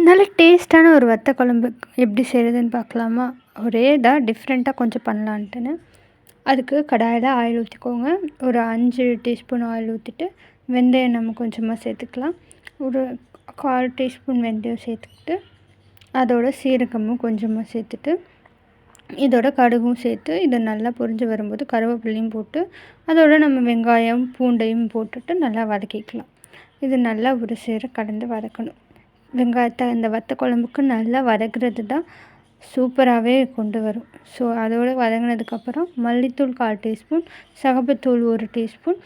நல்ல டேஸ்ட்டான ஒரு வத்த குழம்பு எப்படி செய்கிறதுன்னு பார்க்கலாமா? ஒரே இதாக டிஃப்ரெண்ட்டாக கொஞ்சம் பண்ணலான்ட்டுன்னு. அதுக்கு கடாயில் ஆயில் ஊற்றிக்கோங்க. ஒரு 5 டீஸ்பூன் ஆயில் ஊற்றிட்டு வெந்தயம் நம்ம கொஞ்சமாக சேர்த்துக்கலாம். ஒரு 1/4 டீஸ்பூன் வெந்தயம் சேர்த்துக்கிட்டு அதோட சீரகமும் கொஞ்சமாக சேர்த்துட்டு இதோட கடுகும் சேர்த்து இதை நல்லா பொரிஞ்சு வரும்போது கருவேப்பிலையும் போட்டு அதோட நம்ம வெங்காயம் பூண்டையும் போட்டுட்டு நல்லா வதக்கிக்கலாம். இது நல்லா ஒரு சேர கலந்து வதக்கணும். வெங்காயத்தை இந்த வத்த குழம்புக்கு நல்லா வதக்குறது தான் சூப்பராகவே கொண்டு வரும். ஸோ அதோடு வதங்கினதுக்கப்புறம் மல்லித்தூள் 1/4 டீஸ்பூன், சிகப்புத்தூள் 1 டீஸ்பூன்,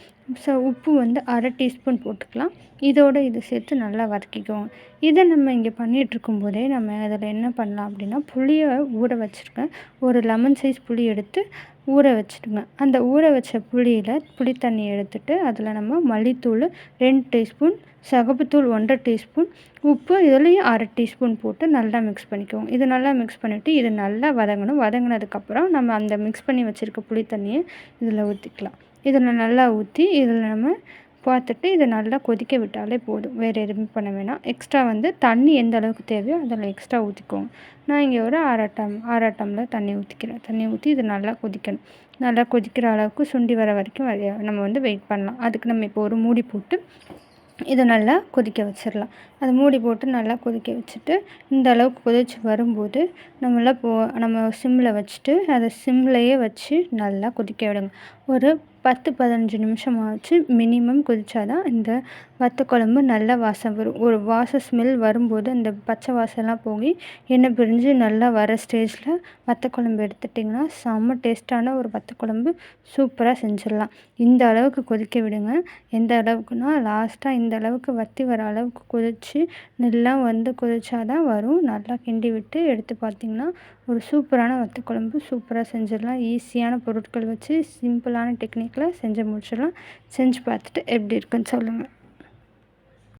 உப்பு வந்து 1/2 டீஸ்பூன் போட்டுக்கலாம். இதோடு இதை சேர்த்து நல்லா வதக்கிக்குவோங்க. இதை நம்ம இங்கே பண்ணிகிட்ருக்கும்போதே நம்ம அதில் என்ன பண்ணலாம் அப்படின்னா, புளியை ஊற வச்சுருக்கேன். ஒரு லெமன் சைஸ் புளி எடுத்து ஊற வச்சுடுங்க. அந்த ஊற வச்ச புளியில் புளி தண்ணி எடுத்துட்டு அதில் நம்ம மல்லித்தூள் 2 டீஸ்பூன், சிகப்புத்தூள் 1/2 டீஸ்பூன், உப்பு இதுலேயும் 1/2 டீஸ்பூன் போட்டு நல்லா மிக்ஸ் பண்ணிக்குவோம். இது நல்லா மிக்ஸ் பண்ணிவிட்டு இது நல்லா வதங்கணும். வதங்கினதுக்கப்புறம் நம்ம அந்த மிக்ஸ் பண்ணி வச்சுருக்க புளி தண்ணியை இதில் ஊற்றிக்கலாம். இதில் நல்லா ஊற்றி இதில் நம்ம பார்த்துட்டு இதை நல்லா கொதிக்க விட்டாலே போதும். வேறு எதுவுமே பண்ண வேணாம். எக்ஸ்ட்ரா வந்து தண்ணி எந்த அளவுக்கு தேவையோ அதில் எக்ஸ்ட்ரா ஊற்றிக்கோங்க. நான் இங்கே ஒரு 1/2 டம்ளர் தண்ணி ஊற்றிக்கிறேன். தண்ணி ஊற்றி இது நல்லா கொதிக்கணும். நல்லா கொதிக்கிற அளவுக்கு சுண்டி வர வரைக்கும் நம்ம வந்து வெயிட் பண்ணலாம். அதுக்கு நம்ம இப்போ ஒரு மூடி போட்டு இதை நல்லா கொதிக்க வச்சிடலாம். அதை மூடி போட்டு நல்லா கொதிக்க வச்சுட்டு இந்த அளவுக்கு கொதித்து வரும்போது நம்ம சிம்மில் வச்சுட்டு அதை சிம்லையே வச்சு நல்லா கொதிக்க விடுங்க. ஒரு 10-15 நிமிஷமாச்சு மினிமம் கொதித்தா தான் இந்த வத்த குழம்பு நல்லா வாசம் வரும். ஒரு ஸ்மெல் வரும்போது அந்த பச்சை வாசம்லாம் போய் எண்ணெய் பிரிஞ்சு நல்லா வர ஸ்டேஜில் வத்த குழம்பு எடுத்துட்டிங்கன்னா செம்ம டேஸ்ட்டான ஒரு வத்த குழம்பு சூப்பராக செஞ்சிடலாம். இந்த அளவுக்கு கொதிக்க விடுங்க. எந்த அளவுக்குன்னா லாஸ்ட்டாக இந்த அளவுக்கு வற்றி வர அளவுக்கு கொதித்து நல்லா வந்து கொதிச்சா தான் வரும். நல்லா கிண்டி விட்டு எடுத்து பார்த்திங்கன்னா ஒரு சூப்பரான வத்த குழம்பு சூப்பராக செஞ்சிடலாம். ஈஸியான பொருட்கள் வச்சு சிம்பிளான டெக்னிக்கில் செஞ்சு முடிச்சிடலாம். செஞ்சு பார்த்துட்டு எப்படி இருக்குன்னு சொல்லுங்கள்.